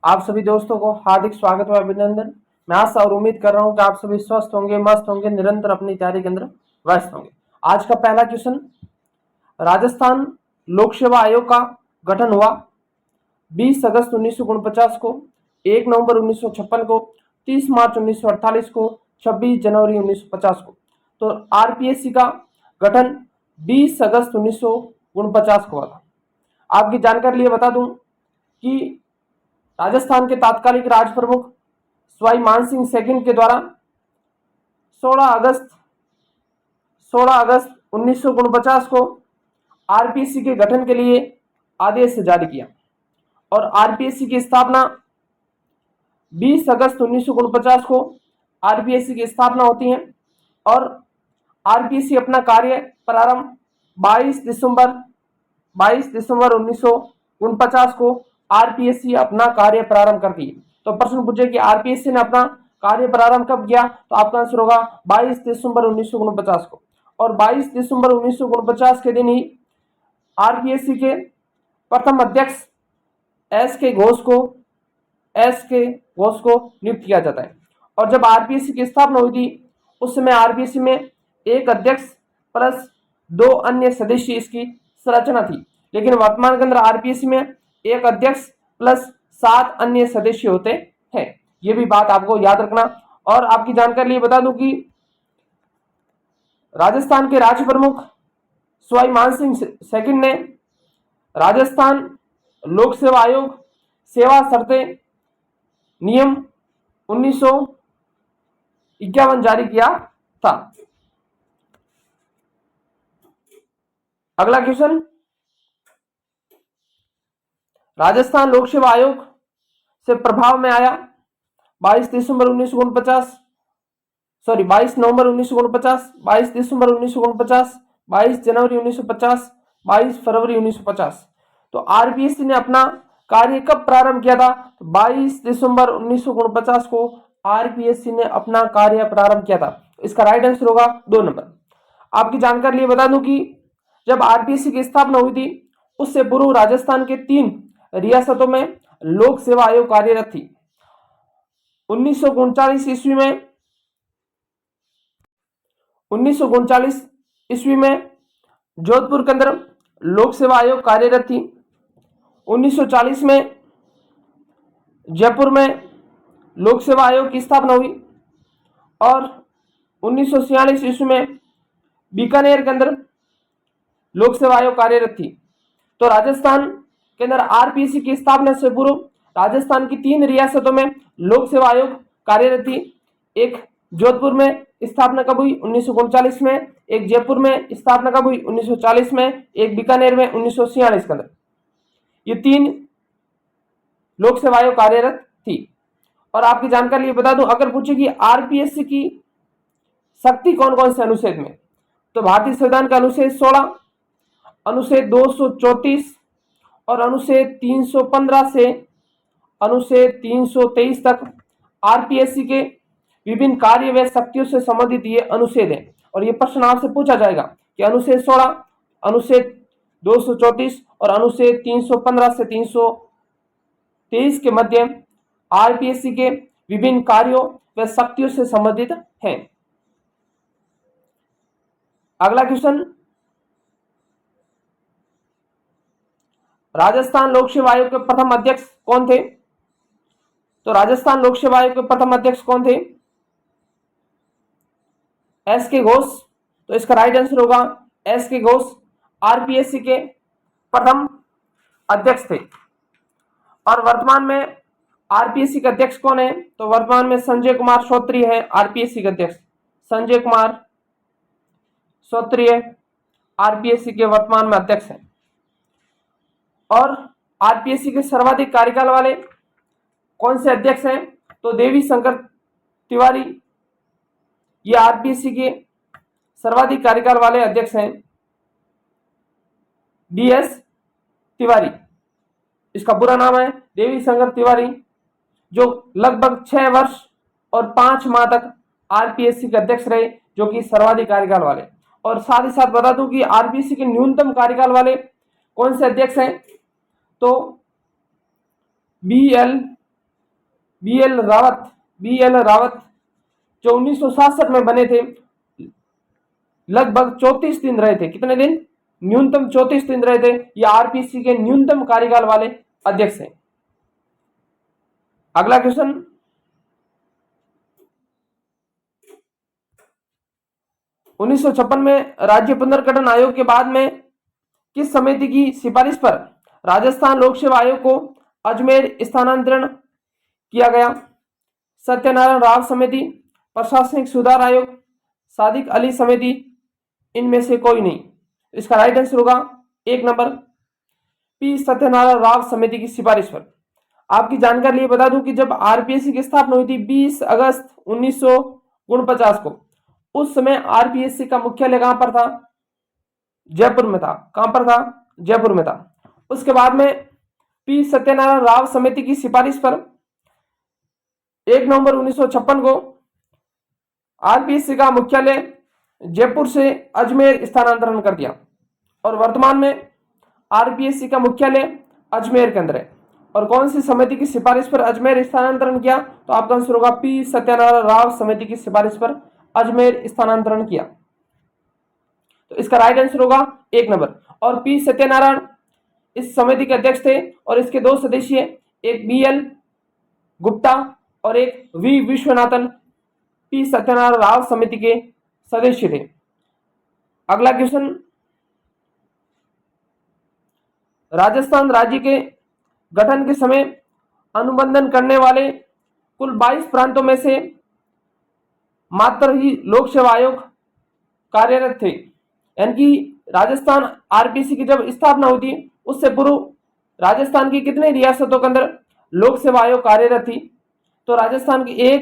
आप सभी दोस्तों को हार्दिक स्वागत व अभिनंदन। मैं आशा और उम्मीद कर रहा हूं कि आप सभी स्वस्थ होंगे, मस्त होंगे, निरंतर अपनी तैयारी के अंदर व्यस्त होंगे। आज का पहला क्वेश्चन, राजस्थान लोक सेवा आयोग का गठन हुआ 20 अगस्त 1949 को, 1 नवंबर 1956 को, 30 मार्च 1948 को, 26 जनवरी 1950 को। तो आरपीएससी का गठन 20 अगस्त 1949 को हुआ था। आपकी जानकारी लिए बता दूं कि राजस्थान के तात्कालिक राज प्रमुख सवाई मानसिंह सेकंड के द्वारा 16 अगस्त 1949 को आरपीएससी के गठन के लिए आदेश जारी किया और आरपीएससी की स्थापना 20 अगस्त 1949 को आरपीएससी की स्थापना होती है और आरपीएससी अपना कार्य प्रारंभ 22 दिसंबर 1949 को आरपीएससी अपना कार्य प्रारंभ करती है। तो प्रश्न पूछे कि आरपीएससी ने अपना कार्य प्रारंभ कब किया, तो आपका आंसर होगा 22 दिसंबर 1949 को। और 22 दिसंबर 1949 के दिन ही आरपीएससी के प्रथम अध्यक्ष एस के घोष को नियुक्त किया जाता है। और जब आरपीएससी की स्थापना हुई थी उस समय आरपीएससी में एक अध्यक्ष प्लस 2 अन्य सदस्य इसकी संरचना थी, लेकिन वर्तमान के अंदर आरपीएससी में एक अध्यक्ष प्लस 7 अन्य सदस्य होते हैं। यह भी बात आपको याद रखना। और आपकी जानकारी लिए बता दूं कि राजस्थान के राज्य प्रमुख सवाई मानसिंह सेकंड ने राजस्थान लोक सेवा आयोग सेवा शर्तें नियम 1951 जारी किया था। अगला क्वेश्चन, राजस्थान लोक सेवा आयोग से प्रभाव में आया 22 नवंबर 1949, 22 दिसंबर 1949, 22 जनवरी 1950, 22 फरवरी 1950। तो आरपीएससी ने अपना कार्य कब प्रारंभ किया था? 22 दिसंबर 1949 को आरपीएससी ने अपना कार्य प्रारंभ किया था। इसका राइट आंसर होगा 2 नंबर। आपकी जानकारी लिए बता दूं कि जब आरपीएससी की स्थापना हुई थी उससे पूर्व राजस्थान के 3 रियासतों में लोक सेवा आयोग कार्यरत थी। 1939 ईस्वी में जोधपुर के अंदर लोक सेवा आयोग कार्यरत थी। 1940 में जयपुर में लोक सेवा आयोग की स्थापना हुई और 1946 ईस्वी में बीकानेर के अंदर लोक सेवा आयोग कार्यरत थी। तो राजस्थान के अंदर आरपीएससी की स्थापना से पूर्व राजस्थान की 3 रियासतों में लोक सेवा आयोग कार्यरत थी। एक जोधपुर में स्थापना कब हुई? 1939 में। एक जयपुर में स्थापना कब हुई? 1940 में। एक बीकानेर में 1946 के अंदर। ये 3 लोक सेवा आयोग कार्यरत थी। और आपकी जानकारी ये बता दूं, अगर पूछे कि आरपीएससी की शक्ति कौन कौन से अनुच्छेद में, तो भारतीय संविधान का अनुच्छेद 16, अनुच्छेद 234 और अनुच्छेद 315 से अनुच्छेद 323 तक आरपीएससी के विभिन्न कार्य व शक्तियों से संबंधित ये अनुच्छेद है। और ये प्रश्न आपसे पूछा जाएगा कि अनुच्छेद 16, अनुच्छेद 234 और अनुच्छेद 315 से 323 के मध्य आरपीएससी के विभिन्न कार्यों व शक्तियों से संबंधित हैं। अगला क्वेश्चन, राजस्थान लोक सेवा आयोग के प्रथम अध्यक्ष कौन थे? तो राजस्थान लोक सेवा आयोग के प्रथम अध्यक्ष कौन थे? एस के घोष। तो इसका राइट आंसर होगा एस के घोष आरपीएससी के प्रथम अध्यक्ष थे। और वर्तमान में आरपीएससी के अध्यक्ष कौन है? तो वर्तमान में संजय कुमार श्रोत्रिय है आरपीएससी के अध्यक्ष। संजय कुमार श्रोत्रिय आरपीएससी के वर्तमान में अध्यक्ष हैं। और आरपीएससी के सर्वाधिक कार्यकाल वाले कौन से अध्यक्ष हैं? तो देवी शंकर तिवारी, ये आरपीएससी के सर्वाधिक कार्यकाल वाले अध्यक्ष हैं। डीएस तिवारी, इसका पूरा नाम है देवी शंकर तिवारी, जो लगभग 6 वर्ष और 5 माह तक आरपीएससी के अध्यक्ष रहे, जो कि सर्वाधिक कार्यकाल वाले। और साथ ही साथ बता दूं कि आरपीएससी के न्यूनतम कार्यकाल वाले कौन से अध्यक्ष हैं? तो बीएल बी एल रावत जो 1967 में बने थे, लगभग 34 दिन रहे थे। कितने दिन? न्यूनतम 34 दिन रहे थे। ये आरपीसी के न्यूनतम कार्यकाल वाले अध्यक्ष हैं। अगला क्वेश्चन, 1956 में राज्य पुनर्गठन आयोग के बाद में किस समिति की सिफारिश पर राजस्थान लोक सेवा आयोग को अजमेर स्थानांतरण किया गया? सत्यनारायण राव समिति, प्रशासनिक सुधार आयोग, सादिक अली समिति, इनमें से कोई नहीं। इसका राइट आंसर होगा 1 नंबर पी, सत्यनारायण राव समिति की सिफारिश पर। आपकी जानकारी लिए बता दूं कि जब आरपीएससी की स्थापना हुई थी 20 अगस्त 1949 को, उस समय आरपीएससी का मुख्यालय कहां पर था? जयपुर में था। कहां पर था? जयपुर में था। उसके बाद में पी सत्यनारायण राव समिति की सिफारिश पर 1 नवंबर 1956 को आरपीएससी का मुख्यालय जयपुर से अजमेर स्थानांतरण कर दिया और वर्तमान में आरपीएससी का मुख्यालय अजमेर के अंदर है। और कौन सी समिति की सिफारिश पर अजमेर स्थानांतरण किया? तो आपका आंसर होगा पी सत्यनारायण राव समिति की सिफारिश पर अजमेर स्थानांतरण किया। तो इसका राइट आंसर होगा 1 नंबर। और पी सत्यनारायण इस समिति के अध्यक्ष थे और इसके 2 सदस्य, एक बीएल गुप्ता और एक वी विश्वनाथन, पी सत्यनारायण राव समिति के सदस्य थे। अगला क्वेश्चन, राजस्थान राज्य के गठन के समय अनुबंधन करने वाले कुल 22 प्रांतों में से मात्र ही लोक सेवा आयोग कार्यरत थे। यानी कि राजस्थान आरपीसी की जब स्थापना हुई थी उससे पूर्व राजस्थान की कितने रियासतों के अंदर लोक सेवा आयोग कार्यरत थी? तो राजस्थान की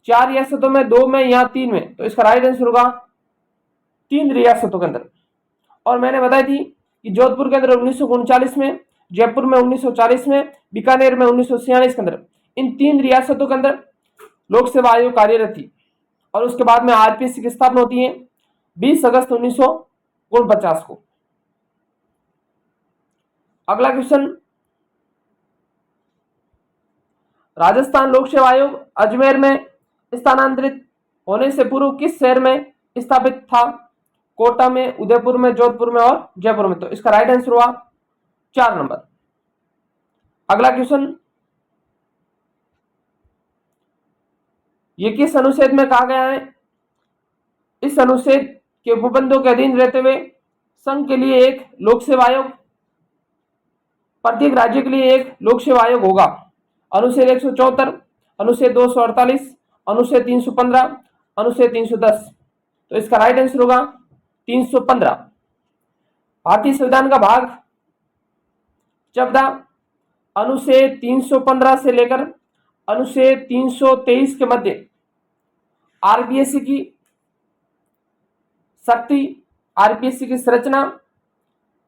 4 रियासतों में, 2 में या 3 में। तो इसका राइट आंसर होगा 3 रियासतों के अंदर। और मैंने बताई थी कि जोधपुर के अंदर 1939 में, जयपुर में 1940 में, बीकानेर में 1946 के अंदर, इन 3 रियासतों के अंदर लोक सेवा आयोग कार्यरत थी। और उसके बाद में आरपीसी की स्थापना होती है 20 अगस्त 1949 को। अगला क्वेश्चन, राजस्थान लोक सेवा आयोग अजमेर में स्थानांतरित होने से पूर्व किस शहर में स्थापित था? कोटा में, उदयपुर में, जोधपुर में और जयपुर में। तो इसका राइट आंसर हुआ 4 नंबर। अगला क्वेश्चन, ये किस अनुच्छेद में कहा गया है? इस अनुच्छेद के उपबंधों के अधीन रहते हुए संघ के लिए एक लोक सेवा आयोग, प्रत्येक राज्य के लिए एक लोक सेवा आयोग होगा। अनुच्छेद 174, अनुच्छेद 248, अनुच्छेद 315, अनुच्छेद 310। तो इसका राइट आंसर होगा 315। भारतीय संविधान का भाग 14 अनुच्छेद 315 से लेकर अनुच्छेद 323 के मध्य आरपीएससी की शक्ति, आरपीएससी की संरचना,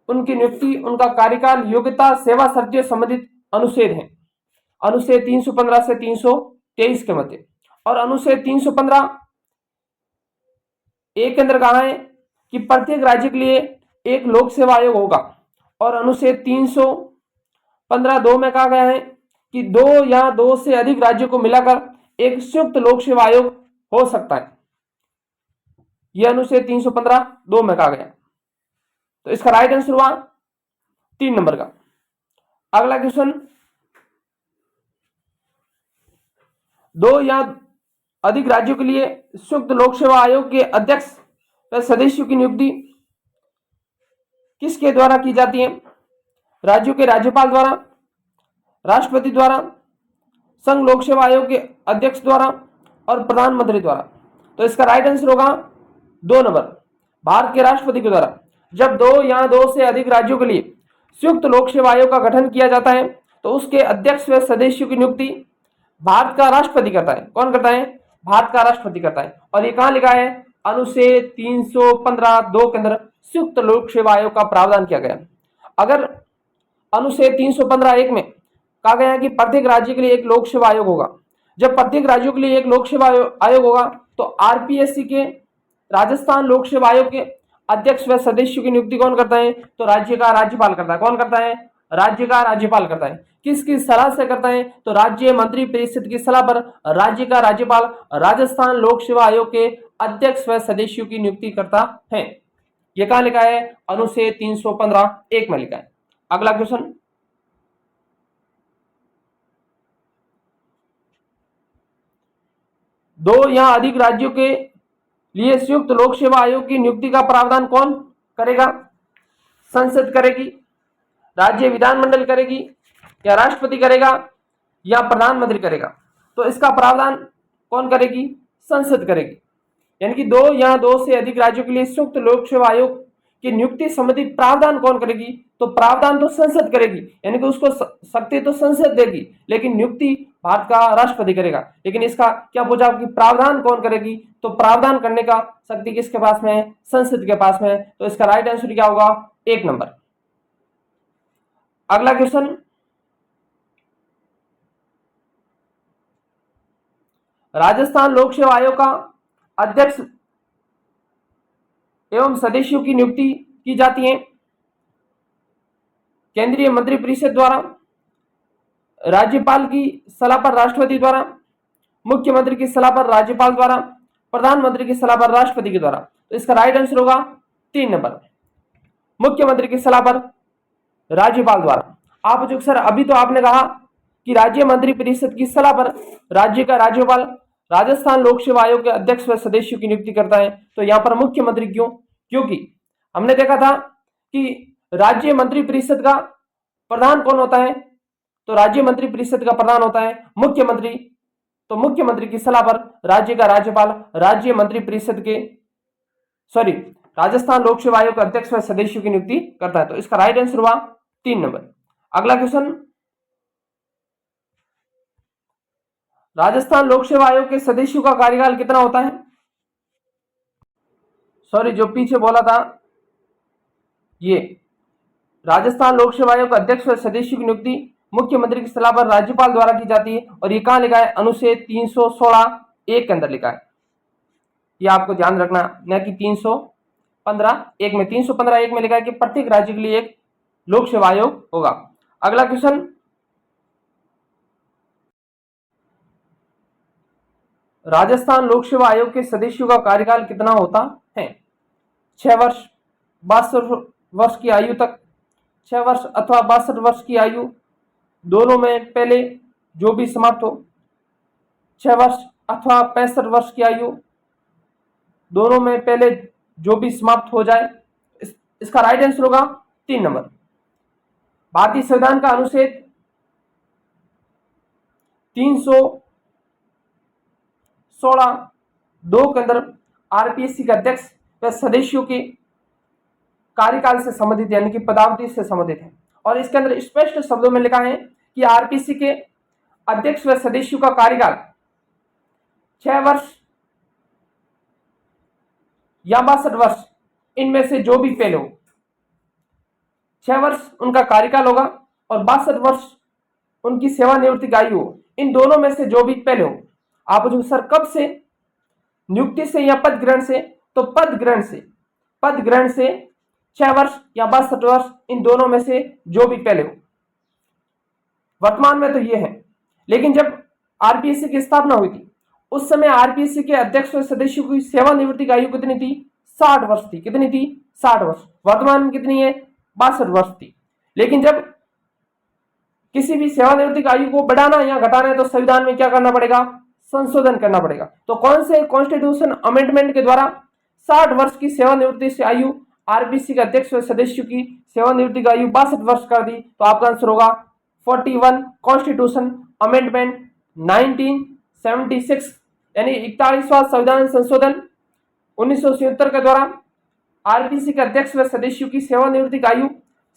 उनकी नियुक्ति, उनका कार्यकाल, योग्यता, सेवा शर्तें संबंधित अनुच्छेद हैं। अनुच्छेद 315 से 323 के मध्य। और अनुच्छेद 315 एक के अंदर कहा है कि प्रत्येक राज्य के लिए एक लोक सेवा आयोग होगा। और अनुच्छेद 315(2) में कहा गया है कि 2 या 2 से अधिक राज्यों को मिलाकर एक संयुक्त लोक सेवा आयोग हो सकता है। यह अनुच्छेद 315(2) में कहा गया। तो इसका राइट आंसर हुआ 3 नंबर का। अगला क्वेश्चन, 2 या अधिक राज्यों के लिए संयुक्त लोक सेवा आयोग के अध्यक्ष व सदस्यों की नियुक्ति किसके द्वारा की जाती है? राज्यों के राज्यपाल द्वारा, राष्ट्रपति द्वारा, संघ लोक सेवा आयोग के अध्यक्ष द्वारा और प्रधानमंत्री द्वारा। तो इसका राइट आंसर होगा 2 नंबर, भारत के राष्ट्रपति के द्वारा। जब 2 या 2 से अधिक राज्यों के लिए संयुक्त लोक सेवा आयोग का गठन किया जाता है तो उसके अध्यक्ष व सदस्यों की नियुक्ति भारत का राष्ट्रपति करता है। कौन करता है? भारत का राष्ट्रपति करता है। और ये कहां लिखा है? अनुच्छेद 315(2) के अंदर संयुक्त लोक सेवा आयोग का प्रावधान किया गया। अगर अनुच्छेद 315(1) में कहा गया है कि प्रत्येक राज्य के लिए एक लोक सेवा आयोग होगा, जब प्रत्येक राज्यों के लिए एक लोक सेवा आयोग होगा तो आरपीएससी के राजस्थान लोक सेवा आयोग के अध्यक्ष व सदस्यों की नियुक्ति कौन करता है? तो राज्य का राज्यपाल करता है। कौन करता है? राज्य का राज्यपाल करता है। किसकी सलाह से करता है? तो राज्य मंत्री परिषद की सलाह पर राज्य का राज्यपाल राजस्थान लोक सेवा आयोग के अध्यक्ष व सदस्यों की नियुक्ति करता है। ये कहां लिखा है? अनुच्छेद 315(1) में लिखा है। अगला क्वेश्चन, दो या अधिक राज्यों के लिए संयुक्त लोक सेवा आयोग की नियुक्ति का प्रावधान कौन करेगा? संसद करेगी, राज्य विधानमंडल करेगी, या राष्ट्रपति करेगा, या प्रधानमंत्री करेगा? तो इसका प्रावधान कौन करेगी? संसद करेगी। यानी कि दो या दो से अधिक राज्यों के लिए संयुक्त लोक सेवा आयोग की नियुक्ति संबंधी प्रावधान कौन करेगी? तो प्रावधान तो संसद करेगी, यानी कि उसको शक्ति तो संसद देगी, लेकिन नियुक्ति भारत का राष्ट्रपति करेगा। लेकिन इसका क्या पूछा कि प्रावधान कौन करेगी? तो प्रावधान करने का शक्ति किसके पास में है? संसद के पास में है। तो इसका राइट आंसर क्या होगा? 1 नंबर। अगला क्वेश्चन, राजस्थान लोक सेवा आयोग का अध्यक्ष एवं सदस्यों की नियुक्ति की जाती है केंद्रीय मंत्रिपरिषद द्वारा, राज्यपाल की सलाह पर राष्ट्रपति द्वारा, मुख्यमंत्री की सलाह पर राज्यपाल द्वारा, प्रधानमंत्री की सलाह पर राष्ट्रपति के द्वारा। तो इसका राइट आंसर होगा 3 नंबर, मुख्यमंत्री की सलाह पर राज्यपाल द्वारा। आप जो सर अभी तो आपने कहा कि राज्य मंत्रिपरिषद की सलाह पर राज्य का राज्यपाल राजस्थान लोक सेवा आयोग के अध्यक्ष व सदस्यों की नियुक्ति करता है। तो यहां पर मुख्यमंत्री क्यों? क्योंकि हमने देखा था कि राज्य मंत्रिपरिषद का प्रधान कौन होता है? तो राज्य मंत्रिपरिषद का प्रधान होता है मुख्यमंत्री। तो मुख्यमंत्री की सलाह पर राज्य का राज्यपाल राज्य मंत्रिपरिषद के राजस्थान लोक सेवा आयोग के अध्यक्ष व सदस्यों की नियुक्ति करता है। तो इसका राइट आंसर हुआ 3 नंबर। अगला क्वेश्चन, राजस्थान लोक सेवा आयोग के सदस्यों का कार्यकाल कितना होता है? जो पीछे बोला था ये राजस्थान लोक सेवा आयोग के अध्यक्ष व सदस्यों की नियुक्ति मुख्यमंत्री की सलाह पर राज्यपाल द्वारा की जाती है। और ये कहां लिखा है? अनुच्छेद 316(1) के अंदर लिखा है। ये आपको ध्यान रखना, न कि 315(1) में। 315(1) में लिखा है कि प्रत्येक राज्य के लिए एक लोक सेवा आयोग होगा। अगला क्वेश्चन, राजस्थान लोक सेवा आयोग के सदस्यों का कार्यकाल कितना होता है? 6 वर्ष, 62 वर्ष की आयु तक, 6 वर्ष अथवा 62 वर्ष की आयु, दोनों में पहले जो भी समाप्त हो, 6 वर्ष अथवा 65 वर्ष की आयु, दोनों में पहले जो भी समाप्त हो जाए। इसका राइट आंसर होगा 3 नंबर। भारतीय संविधान का अनुच्छेद 316(2) के अंदर आरपीएससी के अध्यक्ष व सदस्यों के कार्यकाल से संबंधित यानी कि पदावधि से संबंधित है। और इसके अंदर स्पष्ट शब्दों में लिखा है कि आरपीएससी के अध्यक्ष व सदस्यों का कार्यकाल 6 वर्ष या 62 वर्ष, इनमें से जो भी पहले हो। 6 वर्ष उनका कार्यकाल होगा और 62 वर्ष उनकी सेवानिवृत्ति की आयु हो। इन दोनों में से जो भी पहले हो। आप पूछो सर कब से? नियुक्ति से या पद ग्रहण से? तो पद ग्रहण से। पद ग्रहण से 6 वर्ष या 62 वर्ष, इन दोनों में से जो भी पहले हो। वर्तमान में तो ये है, लेकिन जब आरपीएससी की स्थापना हुई थी उस समय आरपीएससी के अध्यक्ष व सदस्यों की सेवानिवृत्ति की आयु कितनी थी? 60 वर्ष थी। कितनी थी? 60 वर्ष। वर्तमान में कितनी है? 62 वर्ष थी। लेकिन जब किसी भी सेवानिवृत्ति की आयु को बढ़ाना या घटाना है तो संविधान में क्या करना पड़ेगा? संशोधन करना पड़ेगा। तो कौन से कॉन्स्टिट्यूशन अमेंडमेंट के द्वारा 60 वर्ष की सेवानिवृत्ति से आयु आरपीएससी के अध्यक्ष व सदस्यों की सेवानिवृत्ति की आयु 62 वर्ष कर दी? तो आपका आंसर होगा 41 कॉन्स्टिट्यूशन अमेंडमेंट 1976 यानी 41वां संविधान संशोधन 1977 के द्वारा आरपीएससी के अध्यक्ष व सदस्यों की सेवानिवृत्ति की आयु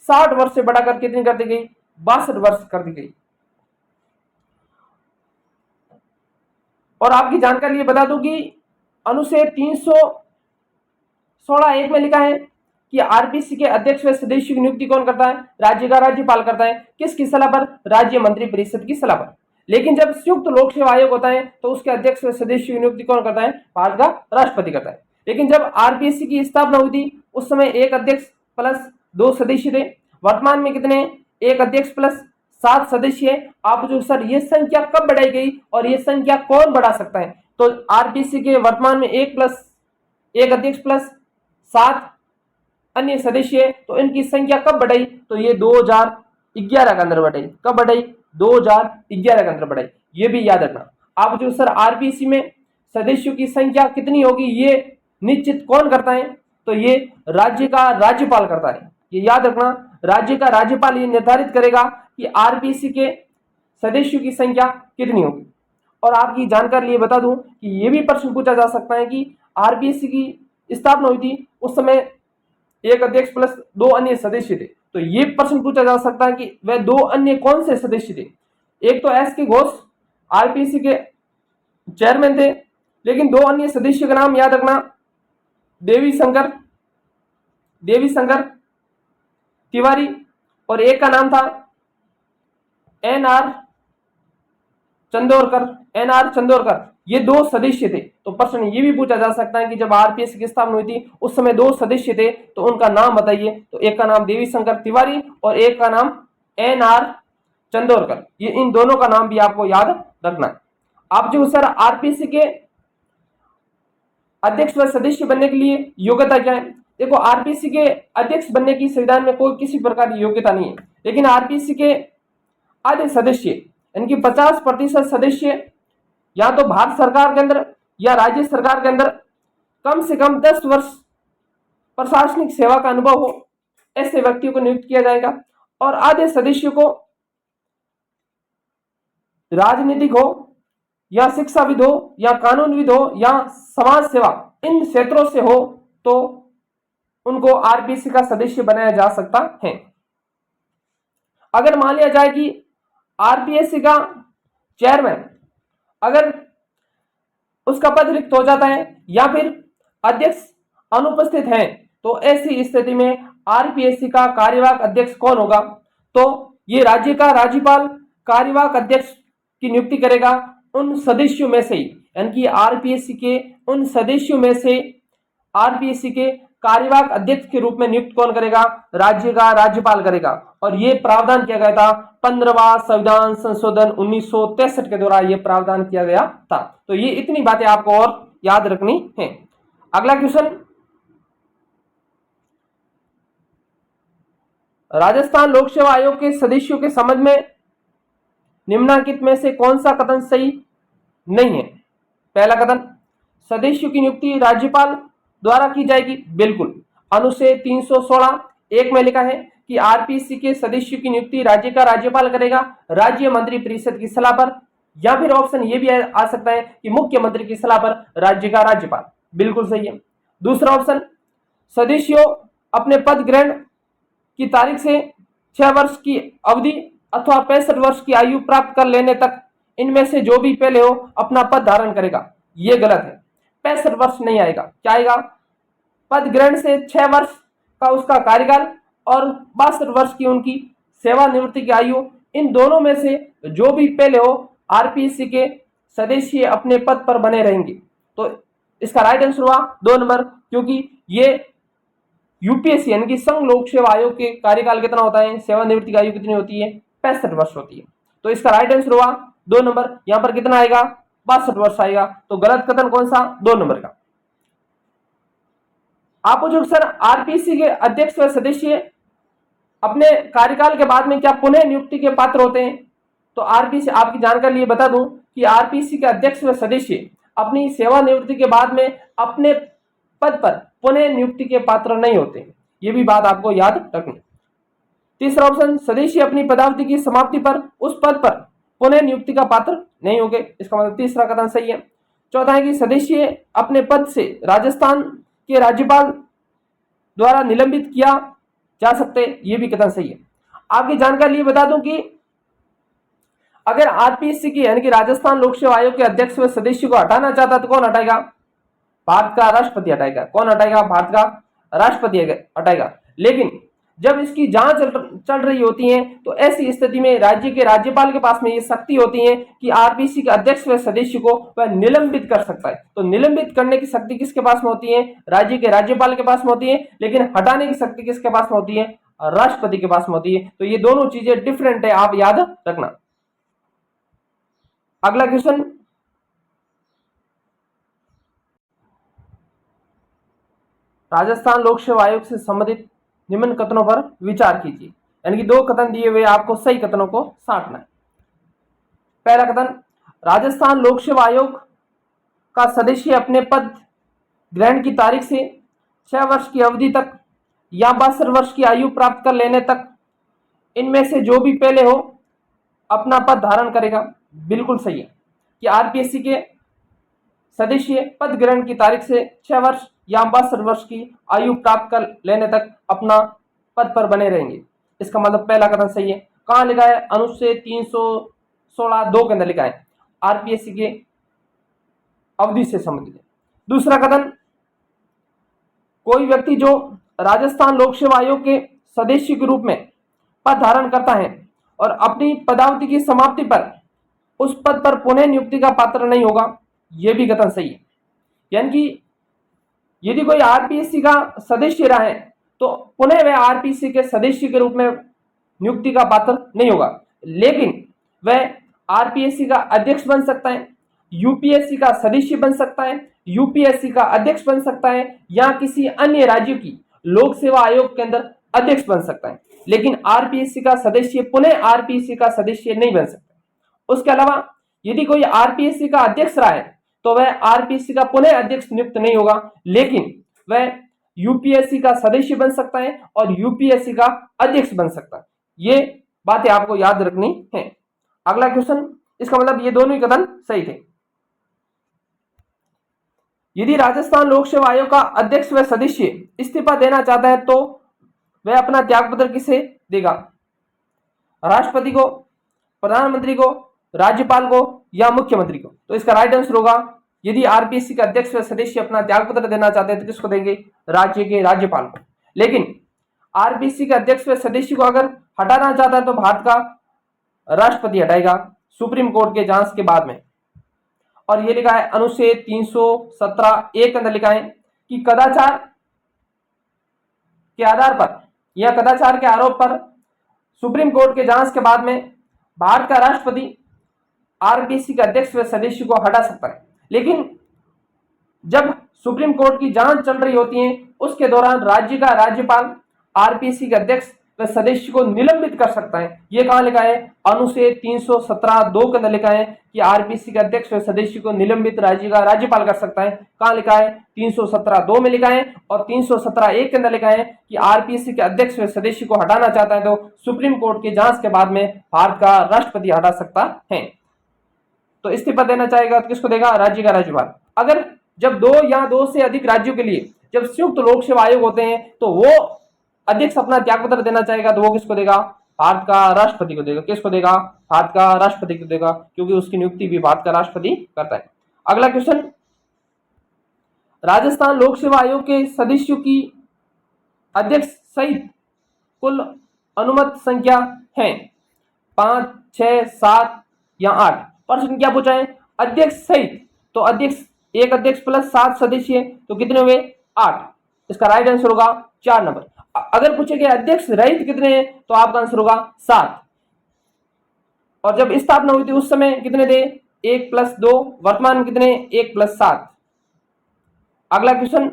60 वर्ष से बढ़ाकर कितनी कर दी गई? 62 वर्ष कर दी गई। और आपकी जानकारी ये बता दूं कि अनुच्छेद 316(1) में लिखा है कि आरपीएससी के अध्यक्ष व सदस्यों की नियुक्ति कौन करता है? राज्य का राज्यपाल करता है। किसकी सलाह पर? राज्य मंत्रिपरिषद की सलाह पर। लेकिन जब संयुक्त लोक सेवा आयोग होता है तो उसके अध्यक्ष व सदस्यों की नियुक्ति कौन करता है? भारत का राष्ट्रपति करता है। लेकिन जब आरपीएससी की स्थापना हुई थी उस समय एक अध्यक्ष प्लस 2 सदस्य थे। वर्तमान में कितने? एक अध्यक्ष प्लस 7 सदस्य। आप जो सर ये संख्या कब बढ़ाई गई और ये संख्या कौन बढ़ा सकता है? तो आरपीसी के वर्तमान में एक अध्यक्ष प्लस 7 अन्य सदस्य, तो इनकी संख्या कब बढ़ाई? तो ये 2011 के अंदर बढ़ाई। कब बढ़ाई? 2011 के अंदर बढ़ाई। ये भी याद रखना। आप जो सर आरपीसी में सदस्यों की संख्या कितनी होगी ये निश्चित कौन करता है? तो ये राज्य का राज्यपाल करता है। ये याद रखना, राज्य का राज्यपाल ये निर्धारित करेगा कि आरपीसी के सदस्यों की संख्या कितनी होगी। और आपकी जानकारी लिए बता दूं कि ये भी प्रश्न पूछा जा सकता है कि आरपीसी की स्थापना हुई थी उस समय एक अध्यक्ष प्लस 2 अन्य सदस्य थे। तो ये प्रश्न पूछा जा सकता है कि वह 2 अन्य कौन से सदस्य थे? एक तो एस के घोष आरपीसी के चेयरमैन थे, लेकिन 2 अन्य सदस्यों का नाम याद रखना, देवी शंकर तिवारी और एक का नाम था एनआर चंदोरकर। ये 2 सदस्य थे। तो प्रश्न ये भी पूछा जा सकता है कि जब आरपीएस की स्थापना हुई थी उस समय 2 सदस्य थे, तो उनका नाम बताइए। तो एक का नाम देवी शंकर तिवारी और एक का नाम एनआर चंदोरकर। ये इन दोनों का नाम भी आपको याद रखना है। आप जो सर आरपीसी के अध्यक्ष व सदस्य बनने के लिए योग्यता क्या है? देखो, आरपीसी के अध्यक्ष बनने की संविधान में कोई किसी प्रकार की योग्यता नहीं है, लेकिन आरपीसी के आधे सदस्य इनकी 50% सदस्य या तो भारत सरकार के अंदर या राज्य सरकार के अंदर कम से कम 10 वर्ष प्रशासनिक सेवा का अनुभव हो, ऐसे व्यक्तियों को नियुक्त किया जाएगा। और आधे सदस्यों को राजनीतिक हो या शिक्षाविद हो या कानूनविद हो या समाज सेवा, इन क्षेत्रों से हो तो उनको आरपीसी का सदस्य बनाया जा सकता है। अगर मान लिया जाए कि आरपीएससी का चेयरमैन अगर उसका पद रिक्त हो जाता है या फिर अध्यक्ष अनुपस्थित है, तो ऐसी स्थिति में आरपीएससी का कार्यवाहक अध्यक्ष कौन होगा? तो ये राज्य का राज्यपाल कार्यवाहक अध्यक्ष की नियुक्ति करेगा उन सदस्यों में से, यानी कि आरपीएससी के उन सदस्यों में से आरपीएससी के कार्यवाहक अध्यक्ष के रूप में नियुक्त कौन करेगा? राज्य का राज्यपाल करेगा। और ये प्रावधान किया गया था 15वां संविधान संशोधन 1963 के द्वारा ये प्रावधान किया गया था। तो ये इतनी बातें आपको और याद रखनी है। अगला क्वेश्चन, राजस्थान लोक सेवा आयोग के सदस्यों के संबंध में निम्नलिखित में से कौन सा कथन सही नहीं है? पहला कथन, सदस्यों की नियुक्ति राज्यपाल द्वारा की जाएगी। बिल्कुल, अनुच्छेद 316(1) में लिखा है कि आरपीसी के सदस्यों की नियुक्ति राज्य का राज्यपाल करेगा राज्य मंत्री परिषद की सलाह पर, या फिर ऑप्शन ये भी आ सकता है कि मुख्यमंत्री की सलाह पर राज्य का राज्यपाल। बिल्कुल सही है। दूसरा ऑप्शन, सदस्यों अपने पद ग्रहण की तारीख से 6 वर्ष की अवधि अथवा 65 वर्ष की आयु प्राप्त कर लेने तक इनमें से जो भी पहले हो अपना पद धारण करेगा। ये गलत है, 65 वर्ष नहीं आएगा। क्या आएगा? पद ग्रहण से 6 वर्ष का उसका कार्यकाल और 62 वर्ष की उनकी सेवानिवृत्ति की आयु, इन दोनों में से जो भी पहले हो आरपीसी के सदस्य अपने पद पर बने रहेंगे। तो इसका राइट आंसर हुआ 2 नंबर, क्योंकि ये यूपीएससी यानी कि संघ लोक सेवा आयोग के कार्यकाल कितना होता है, सेवानिवृत्ति की आयु कितनी होती है? 65 वर्ष होती है। तो इसका राइट आंसर हुआ 2 नंबर। यहां पर कितना आएगा? 62 वर्ष आएगा। तो गलत कथन कौन सा? 2 नंबर का। आप जो सर आरपीसी के अध्यक्ष व सदस्य अपने कार्यकाल के बाद में क्या पुनः नियुक्ति के पात्र होते हैं? तो आरपीसी, आपकी जानकारी लिए बता दूं कि आरपीसी के अध्यक्ष व सदस्य अपनी सेवानिवृत्ति के बाद में अपने पद पर पुनः नियुक्ति के पात्र नहीं होते। ये भी बात आपको याद रखनी। तीसरा ऑप्शन, सदस्य अपनी पदावधि की समाप्ति पर उस पद पर पुनः नियुक्ति का पात्र नहीं होंगे। इसका मतलब तीसरा कथन सही है। चौथा है कि सदस्य अपने पद से राजस्थान के राज्यपाल द्वारा निलंबित किया जा सकते। ये भी कथन सही है। आपकी जानकारी लिए बता दूं कि अगर आरपीसी की यानी कि राजस्थान लोक सेवा आयोग के अध्यक्ष व सदस्य को हटाना चाहता तो कौन हटाएगा? भारत का राष्ट्रपति हटाएगा। कौन हटाएगा? भारत का राष्ट्रपति हटाएगा। लेकिन जब इसकी जांच चल रही होती है तो ऐसी स्थिति में राज्य के राज्यपाल के पास में ये शक्ति होती है कि आरपीसी के अध्यक्ष व सदस्य को वह निलंबित कर सकता है। तो निलंबित करने की शक्ति किसके पास में होती है? राज्य के राज्यपाल के पास में होती है। लेकिन हटाने की शक्ति किसके पास में होती है? राष्ट्रपति के पास में होती है। तो ये दोनों चीजें डिफरेंट है, आप याद रखना। अगला क्वेश्चन, राजस्थान लोक सेवा आयोग से संबंधित निम्न कथनों पर विचार कीजिए। यानी कि दो कथन दिए हुए, आपको सही कथनों को छांटना है। पहला कथन, राजस्थान लोक सेवा आयोग का सदस्य अपने पद ग्रहण की तारीख से 6 वर्ष की अवधि तक या 62 वर्ष की आयु प्राप्त कर लेने तक इनमें से जो भी पहले हो अपना पद धारण करेगा। बिल्कुल सही है कि आरपीएससी के सदस्य पद ग्रहण की तारीख से 6 वर्ष या 62 वर्ष की आयु प्राप्त कर लेने तक अपना पद पर बने रहेंगे। इसका मतलब पहला कथन सही है। कहां लिखा है? अनुच्छेद 316(2) के अंदर लिखा है, आरपीएससी के अवधि से संबंधित है। दूसरा कथन, कोई व्यक्ति जो राजस्थान लोक सेवा आयोग के सदस्य के रूप में पद धारण करता है और अपनी पदावधि की समाप्ति पर उस पद पर पुनः नियुक्ति का पात्र नहीं होगा, यह भी कथन सही है। यानी कि यदि कोई आरपीएससी का सदस्य रहा है तो पुनः वह आरपीएससी के सदस्य के रूप में नियुक्ति का पात्र नहीं होगा, लेकिन वह आरपीएससी का अध्यक्ष बन सकता है, यूपीएससी का सदस्य बन सकता है, यूपीएससी का अध्यक्ष बन सकता है, या किसी अन्य राज्य की लोक सेवा आयोग के अंदर अध्यक्ष बन सकता है, लेकिन आरपीएससी का सदस्य पुनः आरपीएससी का सदस्य नहीं बन सकता। उसके अलावा यदि कोई आरपीएससी का अध्यक्ष रहा है तो वह आरपीएससी का पुनः अध्यक्ष नियुक्त नहीं होगा, लेकिन वह यूपीएससी का सदस्य बन सकता है और यूपीएससी का अध्यक्ष बन सकता है। ये बातें आपको याद रखनी है। अगला क्वेश्चन, इसका मतलब ये दोनों ही कथन सही थे। यदि राजस्थान लोक सेवा आयोग का अध्यक्ष व सदस्य इस्तीफा देना चाहता है तो वह अपना त्यागपत्र किसे देगा? राष्ट्रपति को, प्रधानमंत्री को, राज्यपाल को या मुख्यमंत्री को? तो इसका राइट आंसर होगा, यदि आरपीएससी का अध्यक्ष व सदस्य अपना त्यागपत्र देना चाहते हैं तो किसको देंगे? राज्य के राज्यपाल को। लेकिन आरपीएससी के अध्यक्ष व सदस्य को अगर हटाना चाहता है तो भारत का राष्ट्रपति हटाएगा सुप्रीम कोर्ट के जांच के बाद में। और ये लिखा है अनुच्छेद 317(1) के अंदर लिखा है कि कदाचार के आधार पर या कदाचार के आरोप पर सुप्रीम कोर्ट के जांच के बाद में भारत का राष्ट्रपति आरपीएससी के अध्यक्ष व सदस्य को हटा सकता है। लेकिन जब सुप्रीम कोर्ट की जांच चल रही होती है उसके दौरान राज्य का राज्यपाल आरपीएससी के अध्यक्ष व सदस्य को निलंबित कर सकता है। ये कहां लिखा है? अनुच्छेद 317(2) के अंदर लिखा है कि आरपीएससी के अध्यक्ष व सदस्य को निलंबित राज्य का राज्यपाल कर सकता है। कहां लिखा है? 317(2) में लिखा है। और 317(1) के अंदर लिखा है कि आरपीएससी के अध्यक्ष व सदस्य को हटाना चाहता है तो सुप्रीम कोर्ट की जांच के बाद में भारत का राष्ट्रपति हटा सकता है। तो इस्तीफा देना चाहेगा तो किसको देगा? राज्य का राज्यपाल। अगर जब 2 या 2 से अधिक राज्यों के लिए जब संयुक्त लोक सेवा आयोग होते हैं तो वो अध्यक्ष अपना त्यागपत्र देना चाहेगा तो वो किसको देगा? भारत का राष्ट्रपति को देगा। किसको देगा? भारत का राष्ट्रपति को देगा, क्योंकि उसकी नियुक्ति भी भारत का राष्ट्रपति करता है। अगला क्वेश्चन, राजस्थान लोक सेवा आयोग के सदस्यों की अध्यक्ष सहित कुल अनुमत संख्या है 5, 6, 7 या 8। प्रश्न क्या पूछा है? अध्यक्ष सहित, तो अध्यक्ष, एक अध्यक्ष प्लस 7 सदस्य तो कितने हुए? 8। इसका राइट आंसर होगा 4 नंबर। अगर पूछे कि अध्यक्ष रहित कितने हैं तो आपका आंसर होगा 7। और जब स्थापना हुई थी उस समय कितने थे? 1 + 2। वर्तमान में कितने? 1 + 7। अगला क्वेश्चन,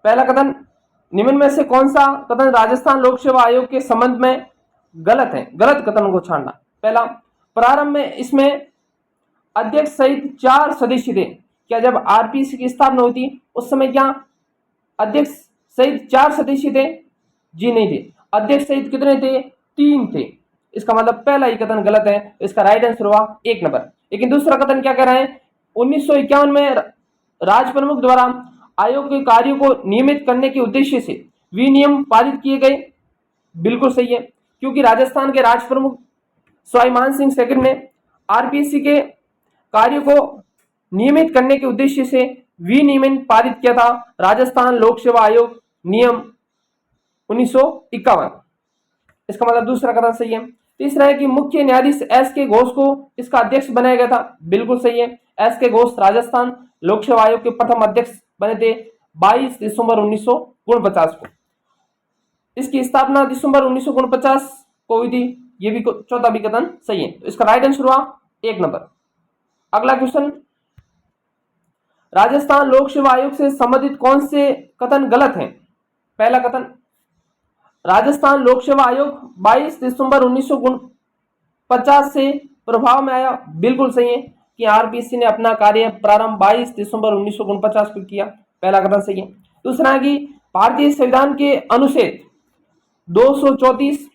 पहला कथन, निम्न में से कौन सा कथन राजस्थान लोक सेवा आयोग के संबंध में गलत है? गलत कथन को छानना। पहला, प्रारंभ में इसमें अध्यक्ष सहित 4 सदस्य थे। क्या जब आरपीएससी की स्थापना हुई थी उस समय क्या अध्यक्ष सहित 4 सदस्य थे? जी नहीं थे। अध्यक्ष सहित कितने थे? 3 थे। इसका मतलब पहला ही कथन गलत है। इसका राइट आंसर हुआ 1 नंबर। लेकिन दूसरा कथन क्या कह रहा है? 1951 में राज प्रमुख द्वारा आयोग के कार्यों को नियमित करने के उद्देश्य से विनियम पारित किए गए। बिल्कुल सही है, क्योंकि राजस्थान के राज प्रमुख सवाई मान सिंह सेकंड ने आरपीएससी के कार्यों को नियमित करने के उद्देश्य से विनियमन पारित किया था, राजस्थान लोक सेवा आयोग नियम 1951। इसका मतलब दूसरा कथन सही है। तीसरा है कि मुख्य न्यायाधीश एस के घोष को इसका अध्यक्ष बनाया गया था। बिल्कुल सही है। एस के घोष राजस्थान लोक सेवा आयोग के प्रथम अध्यक्ष बने थे। 22 दिसंबर 1949 को। इसकी स्थापना दिसंबर 1949 को हुई थी। ये भी चौथा भी कथन सही है। तो इसका राइट आंसर हुआ 1 नंबर। अगला क्वेश्चन, राजस्थान लोक सेवा आयोग से संबंधित कौन से कथन गलत हैं? पहला कथन, राजस्थान लोक सेवा आयोग 22 दिसंबर 1949 से प्रभाव में आया। बिल्कुल सही है कि आरपीसी ने अपना कार्य प्रारंभ 22 दिसंबर 1949 को किया। पहला कथन सही है। दूसरा है कि भारतीय संविधान के अनुच्छेद 234,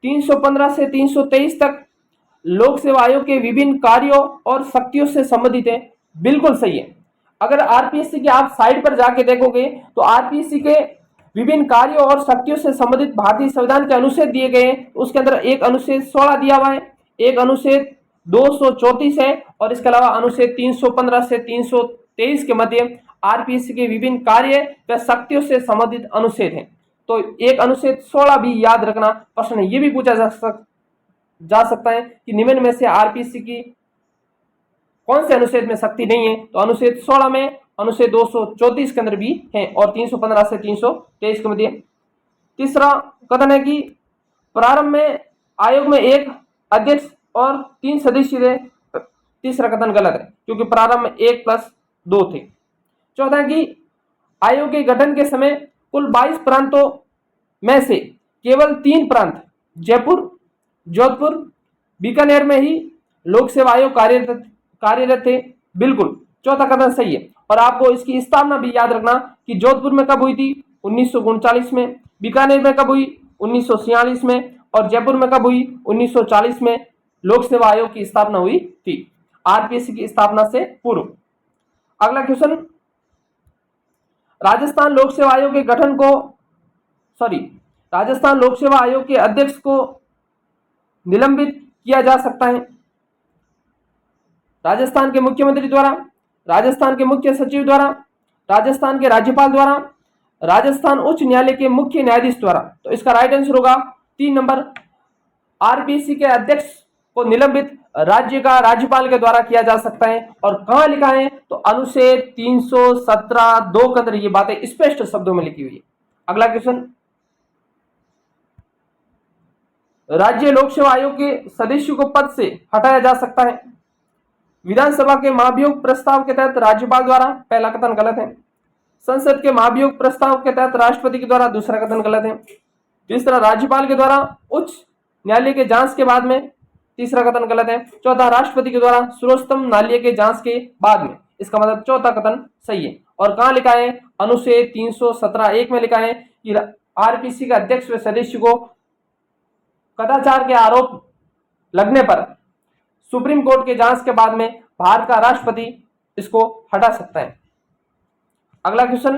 315 से 323 तक लोक सेवा आयोग के विभिन्न कार्यों और शक्तियों से संबंधित है। बिल्कुल सही है। अगर आरपीएससी के आप साइट पर जाके देखोगे तो आरपीएससी के विभिन्न कार्यों और शक्तियों से संबंधित भारतीय संविधान के अनुच्छेद दिए गए हैं। उसके अंदर एक अनुच्छेद 16 दिया हुआ है, एक अनुच्छेद 234 है और इसके अलावा अनुच्छेद 315 से 323 के मध्य आरपीएससी के विभिन्न कार्य व शक्तियों से संबंधित अनुच्छेद हैं। तो एक अनुच्छेद 16 भी याद रखना। प्रश्न ये भी पूछा जा सकता है कि निम्न में से आरपीएससी की कौन से अनुच्छेद में शक्ति नहीं है? तो अनुच्छेद 16 में अनुच्छेद 234 के अंदर भी है और 315 से 323 के मध्य। तीसरा कथन है कि प्रारंभ में आयोग में एक अध्यक्ष और 3 सदस्य थे। तीसरा कथन गलत है क्योंकि प्रारंभ में 1+2 थे। चौथा है कि आयोग के गठन के समय कुल 22 प्रांतों में से केवल 3 प्रांत जयपुर, जोधपुर, बीकानेर में ही लोक सेवा आयोग कार्यरत थे। बिल्कुल चौथा कथन सही है। और आपको इसकी स्थापना भी याद रखना कि जोधपुर में कब हुई थी? 1939 में। बीकानेर में कब हुई? 1946 में। और जयपुर में कब हुई? 1940 में लोक सेवा आयोग की स्थापना हुई थी, आरपीएससी की स्थापना से पूर्व। अगला क्वेश्चन, राजस्थान लोक सेवा आयोग के गठन को राजस्थान लोक सेवा आयोग के अध्यक्ष को निलंबित किया जा सकता है राजस्थान के मुख्यमंत्री द्वारा, राजस्थान के मुख्य सचिव द्वारा, राजस्थान के राज्यपाल द्वारा, राजस्थान उच्च न्यायालय के मुख्य न्यायाधीश द्वारा। तो इसका राइट आंसर होगा 3 नंबर। आरपीसी के अध्यक्ष को निलंबित राज्य का राज्यपाल के द्वारा किया जा सकता है। और कहां लिखा है? तो अनुच्छेद 317(2) के अंदर ये बातें स्पष्ट शब्दों में लिखी हुई है। अगला क्वेश्चन, राज्य लोक सेवा आयोग के सदस्यों को पद से हटाया जा सकता है विधानसभा के महाभियोग प्रस्ताव के तहत राज्यपाल द्वारा। पहला कथन गलत है। संसद के महाभियोग प्रस्ताव के तहत राष्ट्रपति के द्वारा। दूसरा कथन गलत है। तीसरा, राज्यपाल के द्वारा उच्च न्यायालय के जांच के बाद में। तीसरा कथन गलत है। चौथा, राष्ट्रपति के द्वारा सर्वोच्चतम न्यायालय के जांच के बाद में। इसका मतलब चौथा कथन सही है। और कहां लिखा है? अनुच्छेद 317(1) में लिखा है कि आरपीसी के अध्यक्ष व सदस्य को कदाचार के आरोप लगने पर सुप्रीम कोर्ट के जांच के बाद में भारत का राष्ट्रपति इसको हटा सकता है। अगला क्वेश्चन,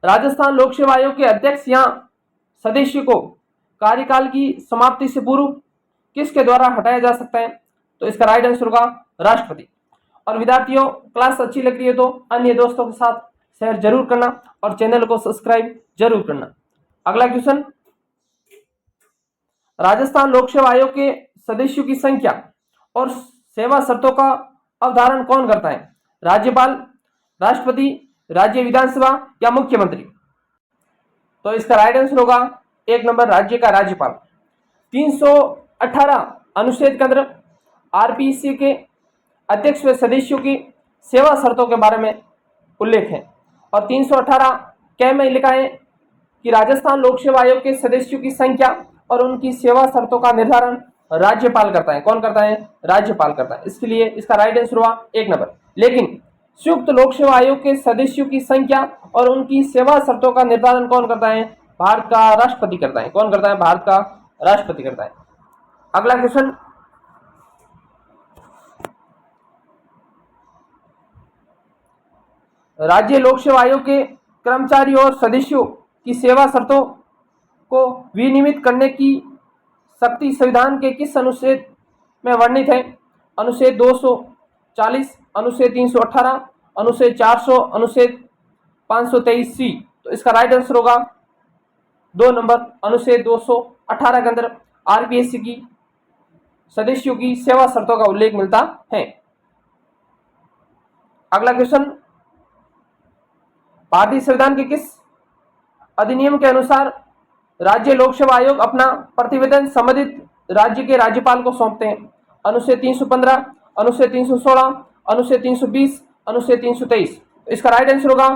राजस्थान लोक सेवा आयोग के अध्यक्ष या सदस्य को कार्यकाल की समाप्ति से पूर्व किसके द्वारा हटाया जा सकता है? तो इसका राइट आंसर होगा राष्ट्रपति। और विद्यार्थियों, क्लास अच्छी लग रही है तो अन्य दोस्तों के साथ शेयर जरूर करना और चैनल को सब्सक्राइब जरूर करना। अगला क्वेश्चन, राजस्थान लोक सेवा आयोग के सदस्यों की संख्या और सेवा शर्तों का अवधारण कौन करता है? राज्यपाल, राष्ट्रपति, राज्य विधानसभा या मुख्यमंत्री? तो इसका राइट आंसर होगा 1 नंबर, राज्य का राज्यपाल। 318 अनुच्छेद के अंदर आरपीसी के अध्यक्ष व सदस्यों की सेवा शर्तों के बारे में उल्लेख है। और 318 क में लिखा है कि राजस्थान लोक सेवा आयोग के सदस्यों की संख्या और उनकी सेवा शर्तों का निर्धारण राज्यपाल करता है। कौन करता है? राज्यपाल करता है। इसके लिए इसका राइट आंसर हुआ 1 नंबर। लेकिन संयुक्त लोक सेवा आयोग के सदस्यों की संख्या और उनकी सेवा शर्तों का निर्धारण कौन करता है? भारत का राष्ट्रपति करता है। कौन करता है? भारत का राष्ट्रपति करता है। अगला क्वेश्चन, राज्य लोक सेवा आयोग के कर्मचारियों और सदस्यों की सेवा शर्तों को विनियमित करने की शक्ति संविधान के किस अनुच्छेद में वर्णित है? अनुच्छेद 240, अनुच्छेद 318, अनुच्छेद 400, अनुच्छेद 523C। तो इसका राइट आंसर होगा 2 नंबर, अनुच्छेद 218 के अंदर आरपीएससी की सदस्यों की सेवा शर्तों का उल्लेख मिलता है। अगला क्वेश्चन, भारतीय संविधान के किस अधिनियम के अनुसार राज्य लोक सेवा आयोग अपना प्रतिवेदन संबंधित राज्य के राज्यपाल को सौंपते हैं? अनुच्छेद 315, अनुच्छेद 316, अनुच्छेद 320, अनुच्छेद 323। इसका राइट आंसर होगा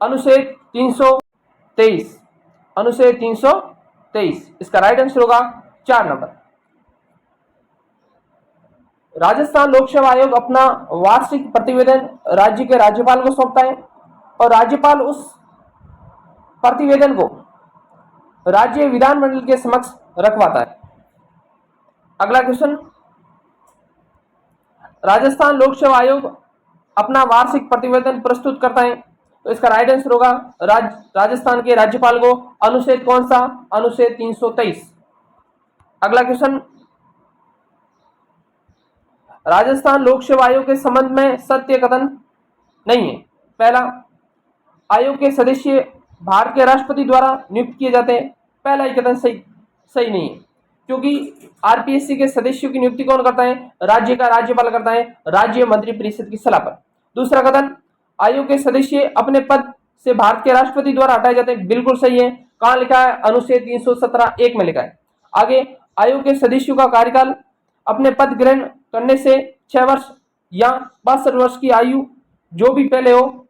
अनुच्छेद 323। अनुच्छेद 323 इसका राइट आंसर होगा 4 नंबर। राजस्थान लोक सेवा आयोग अपना वार्षिक प्रतिवेदन राज्य के राज्यपाल को सौंपता है और राज्यपाल उस प्रतिवेदन को राज्य विधानमंडल के समक्ष रखवाता है। अगला क्वेश्चन, राजस्थान लोक सेवा आयोग अपना वार्षिक प्रतिवेदन प्रस्तुत करता है, तो इसका राइट आंसर होगा राजस्थान के राज्यपाल को। अनुच्छेद कौन सा? अनुच्छेद 323। अगला क्वेश्चन, राजस्थान लोक सेवा आयोग के संबंध में सत्य कथन नहीं है। पहला, आयोग के सदस्य भारत के राष्ट्रपति द्वारा नियुक्त किए जाते हैं। पहला ही कथन सही नहीं है, क्योंकि आरपीएससी के सदस्यों की नियुक्ति कौन करता है? राज्य का राज्यपाल करता है, राज्य मंत्रिपरिषद की सलाह पर। दूसरा कथन, आयोग के सदस्य अपने पद से भारत के राष्ट्रपति द्वारा हटाए जाते हैं। बिल्कुल सही है। कहां लिखा है? अनुच्छेद 317(1) में लिखा है। आगे, आयोग के सदस्यों का कार्यकाल अपने पद ग्रहण करने से 6 वर्ष या 62 वर्ष की आयु जो भी पहले हो।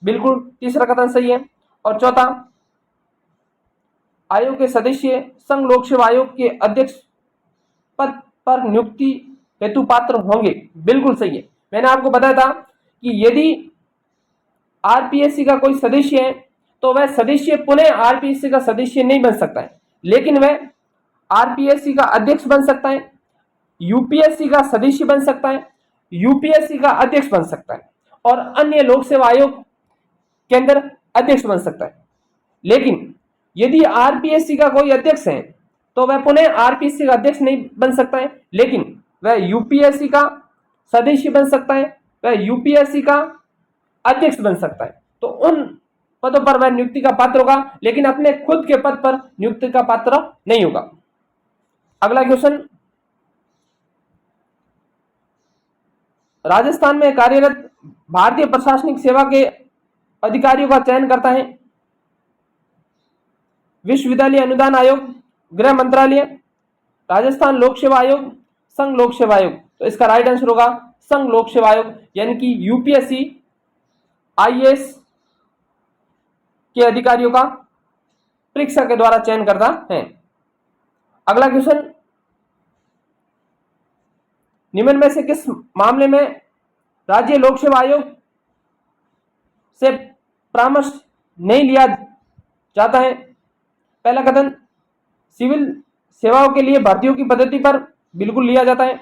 बिल्कुल तीसरा कथन सही है। और चौथा, आयोग के सदस्य संघ लोक सेवा आयोग के अध्यक्ष पद पर नियुक्ति हेतु पात्र होंगे। बिल्कुल सही है। मैंने आपको बताया था कि यदि आरपीएससी का कोई सदस्य है तो वह सदस्य पुनः आरपीएससी का सदस्य नहीं बन सकता है, लेकिन वह आरपीएससी का अध्यक्ष बन सकता है, यूपीएससी का सदस्य बन सकता है, यूपीएससी का अध्यक्ष बन सकता है और अन्य लोक सेवा आयोग के अंदर अध्यक्ष बन सकता है। लेकिन यदि आरपीएससी का कोई अध्यक्ष है तो वह पुनः आरपीएससी का अध्यक्ष नहीं बन सकता है, लेकिन वह यूपीएससी का सदस्य बन सकता है, वह यूपीएससी का अध्यक्ष बन सकता है। तो उन पदों पर वह नियुक्ति का पात्र होगा, लेकिन अपने खुद के पद पर नियुक्ति का पात्र नहीं होगा। अगला क्वेश्चन, राजस्थान में कार्यरत भारतीय प्रशासनिक सेवा के अधिकारियों का चयन करता है विश्वविद्यालय अनुदान आयोग, गृह मंत्रालय, राजस्थान लोक सेवा आयोग, संघ लोक सेवा आयोग। तो इसका राइट आंसर होगा संघ लोक सेवा आयोग, यानी कि यूपीएससी आईएएस के अधिकारियों का परीक्षा के द्वारा चयन करता है। अगला क्वेश्चन, निम्न में से किस मामले में राज्य लोक सेवा आयोग से परामर्श नहीं लिया जाता है? पहला कथन, सिविल सेवाओं के लिए भर्तियों की पद्धति पर बिल्कुल लिया जाता है।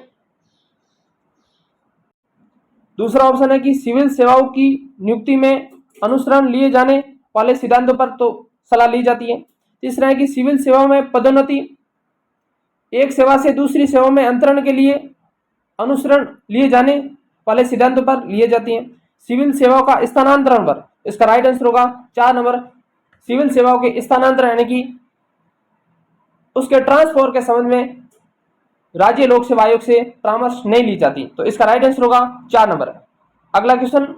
दूसरा ऑप्शन है कि सिविल सेवाओं की नियुक्ति में अनुसरण लिए जाने वाले सिद्धांतों पर तो सलाह ली जाती है। तीसरा है कि सिविल सेवा में पदोन्नति एक सेवा से दूसरी सेवा में अंतरण के लिए अनुसरण लिए जाने वाले सिद्धांतों पर लिए जाती हैं। सिविल सेवाओं का स्थानांतरण पर, इसका राइट आंसर होगा 4 नंबर। सिविल सेवाओं के स्थानांतरण यानी कि उसके ट्रांसफर के संबंध में राज्य लोक सेवा आयोग से परामर्श नहीं ली जाती, तो इसका राइट आंसर होगा 4 नंबर। अगला क्वेश्चन,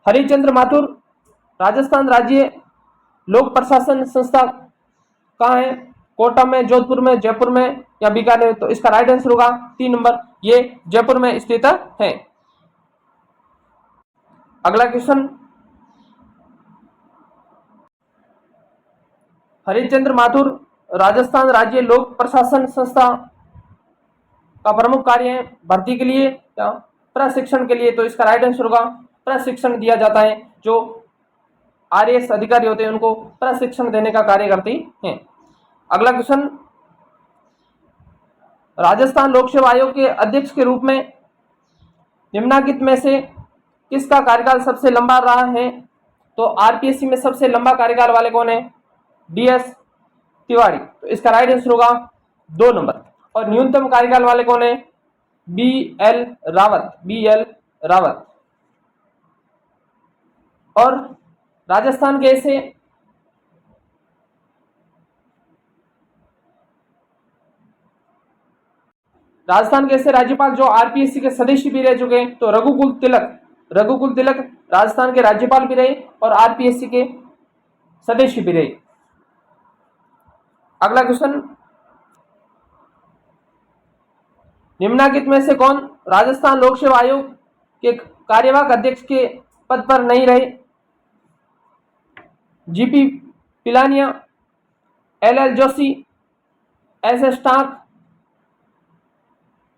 हरिश्चंद्र माथुर राजस्थान राज्य लोक प्रशासन संस्था कहाँ है? कोटा में, जोधपुर में, जयपुर में या बीकानेर? तो इसका राइट आंसर होगा 3 नंबर, ये जयपुर में स्थित है। अगला क्वेश्चन, हरिश्चंद्र माथुर राजस्थान राज्य लोक प्रशासन संस्था का प्रमुख कार्य है भर्ती के लिए या प्रशिक्षण के लिए? तो इसका राइट आंसर होगा प्रशिक्षण दिया जाता है। जो आरएएस अधिकारी होते हैं उनको प्रशिक्षण देने का कार्य करती हैं। अगला क्वेश्चन, राजस्थान लोक सेवा आयोग के अध्यक्ष के रूप में निम्नलिखित में से किसका कार्यकाल सबसे लंबा रहा है? तो आरपीएससी में सबसे लंबा कार्यकाल वाले कौन है? डीएस तिवारी, तो इसका राइट आंसर होगा 2 नंबर। और न्यूनतम कार्यकाल वाले कौन है? बीएल रावत। और राजस्थान के ऐसे राज्यपाल जो आरपीएससी के सदस्य भी रह चुके हैं, तो रघुकुल तिलक राजस्थान के राज्यपाल भी रहे और आरपीएससी के सदस्य भी रहे। अगला क्वेश्चन, निम्नलिखित में से कौन राजस्थान लोक सेवा आयोग के कार्यवाहक अध्यक्ष के पद पर नहीं रहे? GP Pilania, LL Joshi, SS Tak,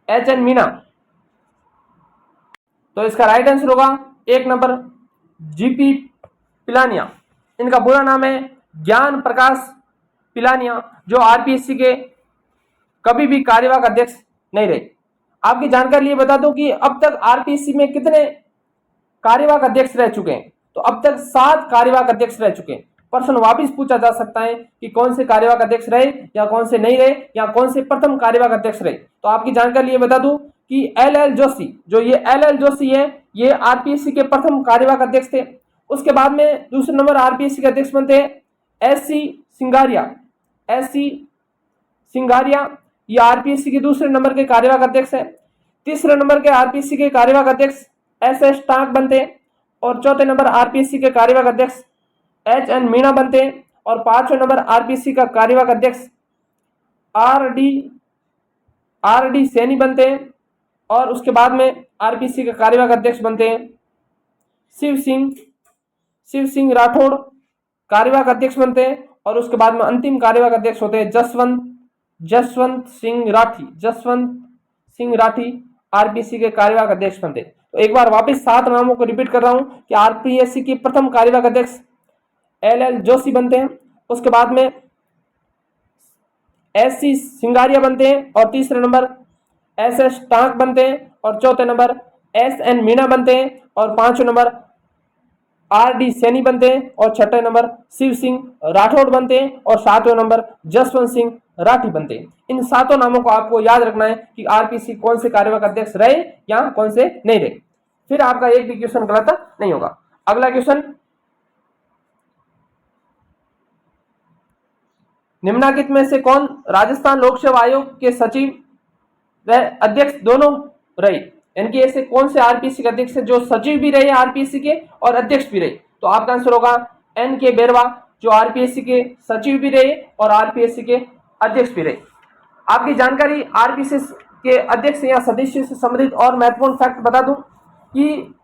HN Meena. तो इसका राइट आंसर होगा 1 नंबर जीपी पिलानिया। इनका पूरा नाम है ज्ञान प्रकाश पिलानिया, जो आरपीएससी के कभी भी कार्यवाहक अध्यक्ष नहीं रहे। आपकी जानकारी ये बता दूं कि अब तक आरपीएससी में कितने कार्यवाहक अध्यक्ष रह चुके हैं? तो अब तक 7 कार्यवाहक अध्यक्ष रह चुके हैं। प्रश्न वापिस पूछा जा सकता है कि कौन से कार्यवाहक अध्यक्ष रहे या कौन से नहीं रहे या कौन से प्रथम कार्यवाहक अध्यक्ष रहे। तो आपकी जानकारी ये बता दूं कि एलएल जोशी, जो ये एलएल जोशी है, ये आरपीएससी के प्रथम कार्यवाहक अध्यक्ष थे। उसके बाद में दूसरे नंबर आरपीएससी के अध्यक्ष बनते हैं एससी सिंगारिया। एससी सिंगारिया ये आरपीएससी के दूसरे नंबर के कार्यवाहक अध्यक्ष है। तीसरे नंबर के आरपीएससी के कार्यवाहक अध्यक्ष एसएस टाक बनते हैं और चौथे नंबर आरपीएससी के कार्यवाहक अध्यक्ष एचएन मीणा बनते हैं और 5वें नंबर आरपीएससी का कार्यवाहक अध्यक्ष आरडी सैनी बनते हैं और उसके बाद में आरपीएससी का कार्यवाहक अध्यक्ष बनते हैं शिव सिंह राठौड़ कार्यवाहक अध्यक्ष बनते हैं और उसके बाद में अंतिम कार्यवाहक अध्यक्ष होते हैं जसवंत सिंह राठी आरपीएससी के कार्यवाहक अध्यक्ष बनते हैं। तो एक बार वापस 7 नामों को रिपीट कर रहा हूं कि आरपीएससी के प्रथम कार्यवाहक अध्यक्ष एलएल जोशी बनते हैं, उसके बाद में एससी सिंगारिया बनते हैं और तीसरे नंबर एसएस टाक बनते हैं और चौथे नंबर एसएन मीणा बनते हैं और 5वें नंबर आरडी सैनी बनते हैं और 6ठे नंबर शिव सिंह राठौड़ बनते हैं और 7वें नंबर जसवंत सिंह राठी बनते हैं। इन 7 नामों को आपको याद रखना है कि आरपीएससी कौन से कार्यवाहक अध्यक्ष रहे या कौन से नहीं रहे, फिर आपका एक भी क्वेश्चन गलत नहीं होगा। अगला क्वेश्चन, निम्नलिखित में से कौन राजस्थान लोक सेवा आयोग के सचिव अध्यक्ष दोनों रहे? इनके ऐसे कौन से आरपीएससी के अध्यक्ष जो सचिव भी रहे आरपीएससी के और अध्यक्ष भी रहे? तो आपका आंसर होगा एन के बेरवा, जो आरपीएससी के सचिव भी रहे और आरपीएससी के अध्यक्ष भी रहे। आपकी जानकारी आरपीएससी के अध्यक्ष या सदस्य से संबंधित और महत्वपूर्ण फैक्ट बता दूं कि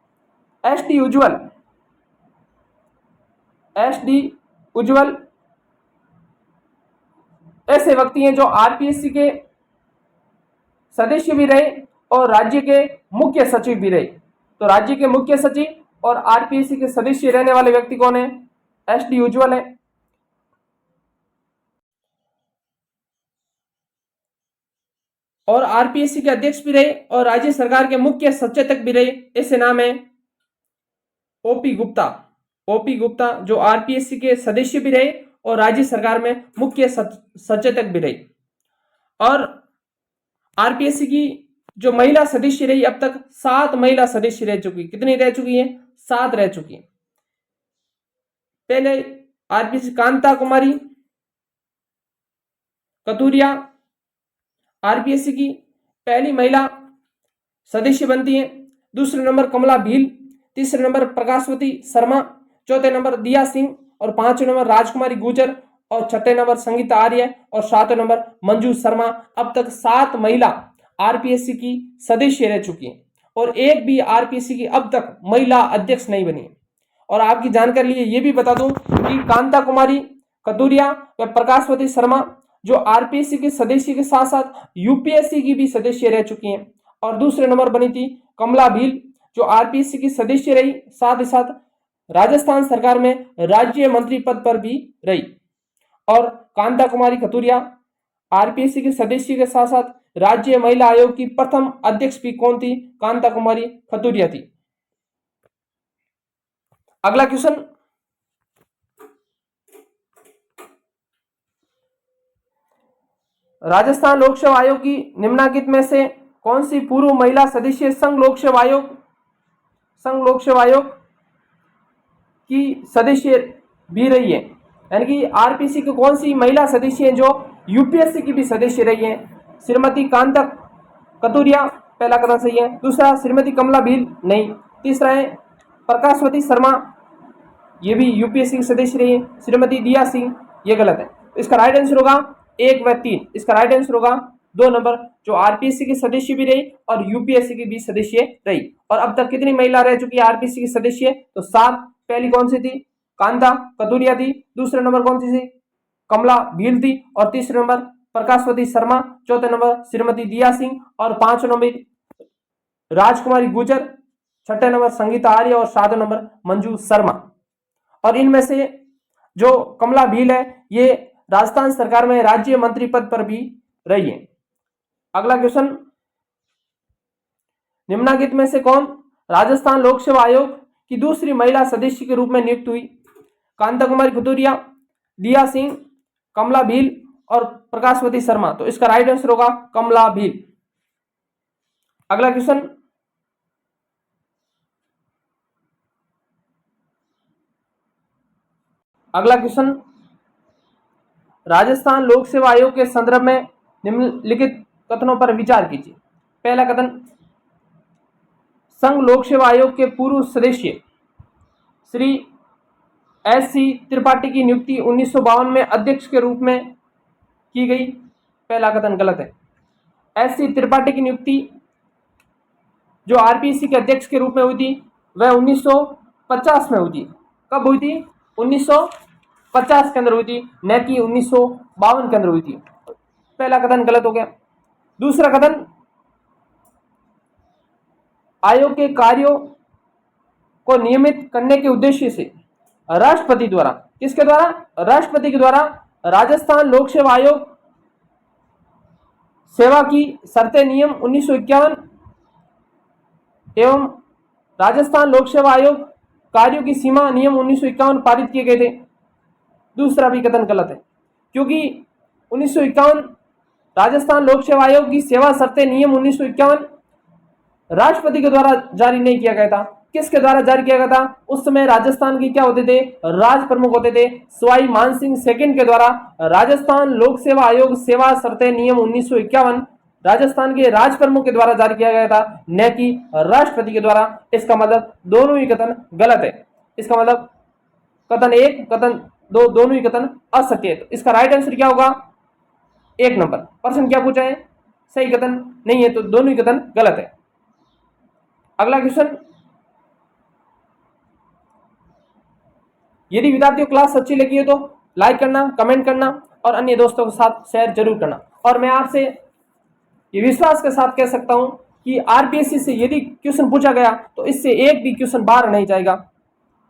एसडी उज्ज्वल ऐसे व्यक्ति हैं जो आरपीएससी के सदस्य भी रहे और राज्य के मुख्य सचिव भी रहे। तो राज्य के मुख्य सचिव और आरपीएससी के सदस्य रहने वाले व्यक्ति कौन है? एसडी उज्ज्वल है। और आरपीएससी के अध्यक्ष भी रहे और राज्य सरकार के मुख्य सचेतक भी रहे। ऐसे नाम है ओपी गुप्ता, जो आरपीएससी के सदस्य भी रहे और राज्य सरकार में मुख्य सचेतक भी रही। और आरपीएससी की जो महिला सदस्य रही, अब तक 7 महिला सदस्य रह चुकी। कितनी रह चुकी है? 7 रह चुकी है। पहले आरपीएससी कांता कुमारी कतूरिया आरपीएससी की पहली महिला सदस्य बनती है। दूसरे नंबर कमला भील, तीसरे नंबर प्रकाशवती शर्मा, चौथे नंबर दिया सिंह और 5वें नंबर राजकुमारी गुजर और 6ठे नंबर संगीता आर्य और 7वें नंबर मंजू शर्मा। अब तक 7 महिला आरपीएससी की सदस्य रह चुकी हैं और एक भी आरपीएससी की अब तक महिला अध्यक्ष नहीं बनी है। और आपकी जानकारी लिए ये भी बता दूं कि कांता कुमारी कतूरिया व प्रकाशवती शर्मा जो आरपीएससी के सदस्य के साथ साथ यूपीएससी की भी सदस्य रह चुकी हैं। और दूसरे नंबर बनी थी कमला भील, जो आरपीएससी की सदस्य रही, साथ ही साथ राजस्थान सरकार में राज्य मंत्री पद पर भी रही। और कांता कुमारी कतूरिया आरपीएससी के सदस्य के साथ साथ राज्य महिला आयोग की प्रथम अध्यक्ष भी कौन थी? कांता कुमारी कतूरिया थी। अगला क्वेश्चन, राजस्थान लोक सेवा आयोग की निम्नलिखित में से कौन सी पूर्व महिला सदस्य संघ लोक सेवा आयोग की सदस्य भी रही है? यानी कि आरपीएससी की कौन सी महिला सदस्य हैं जो यूपीएससी की भी सदस्य रही हैं? श्रीमती कांता कतूरिया, पहला कथन सही है। दूसरा श्रीमती कमला भील नहीं। तीसरा है प्रकाशवती शर्मा, ये भी यूपीएससी की सदस्य रही है। श्रीमती दिया सिंह, ये गलत है। इसका राइट आंसर होगा 1 व 3। इसका राइट आंसर होगा 2 नंबर, जो आरपीएससी की सदस्य भी रही और यूपीएससी की भी सदस्य रही। और अब तक कितनी महिला रह चुकी है आरपीएससी की सदस्य? तो 7। पहली कौन सी थी? कांता कतूरिया थी। दूसरे नंबर कौन सी थी? कमला भील थी। और तीसरे नंबर प्रकाशवती शर्मा। चौथे नंबर श्रीमती दिया सिंह। और 5 नंबर राजकुमारी गुजर। छठे नंबर संगीता आर्य। और 7 नंबर मंजू शर्मा। और इनमें से जो कमला भील है ये राजस्थान सरकार में राज्य मंत्री पद पर भी रही है। अगला क्वेश्चन, निम्नलिखित में से कौन राजस्थान लोक सेवा आयोग की दूसरी महिला सदस्य के रूप में नियुक्त हुई? कांता कुमारी कतूरिया, दिया सिंह, कमला भील और प्रकाशवती शर्मा। तो इसका राइट आंसर होगा कमला भील। अगला क्वेश्चन, राजस्थान लोक सेवा आयोग के संदर्भ में निम्नलिखित कथनों पर विचार कीजिए। पहला कथन, संघ लोक सेवा आयोग के पूर्व सदस्य श्री एस.सी. त्रिपाठी की नियुक्ति 1952 में अध्यक्ष के रूप में की गई। पहला कथन गलत है। एस.सी. त्रिपाठी की नियुक्ति जो आरपीएससी के अध्यक्ष के रूप में हुई थी वह 1950 में हुई थी। कब हुई थी? 1950 के अंदर हुई थी, न कि 1952 के अंदर हुई थी। पहला कथन गलत हो गया। दूसरा कथन, आयोग के कार्यों को नियमित करने के उद्देश्य से राष्ट्रपति द्वारा, किसके द्वारा? राष्ट्रपति के द्वारा राजस्थान लोक सेवा आयोग सेवा की शर्तें नियम 1951 एवं राजस्थान लोक सेवा आयोग कार्यों की सीमा नियम 1951 पारित किए गए थे। दूसरा भी कथन गलत है, क्योंकि 1951 राजस्थान लोक सेवा आयोग की सेवा शर्तें नियम 1951 राष्ट्रपति के द्वारा जारी नहीं किया गया था। किसके द्वारा जारी किया गया था? उस समय राजस्थान के क्या होते थे? राज प्रमुख होते थे। सवाई मानसिंह सेकंड के द्वारा राजस्थान लोक सेवा आयोग सेवा शर्तें नियम 1951 राजस्थान के राज प्रमुख के द्वारा जारी किया गया था, न कि राष्ट्रपति के द्वारा। इसका मतलब दोनों ही कथन गलत है। इसका मतलब कथन 1, कथन 2 दोनों ही कथन असत्य है। तो इसका राइट आंसर क्या होगा? 1 नंबर। प्रश्न क्या पूछा है? सही कथन नहीं है, तो दोनों ही कथन गलत है। अगला क्वेश्चन, यदि विद्यार्थियों क्लास अच्छी लगी है तो लाइक करना, कमेंट करना और अन्य दोस्तों के साथ शेयर जरूर करना। और मैं आपसे ये विश्वास के साथ कह सकता हूं कि आरपीएससी से यदि क्वेश्चन पूछा गया तो इससे एक भी क्वेश्चन बाहर नहीं जाएगा।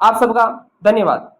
आप सबका धन्यवाद।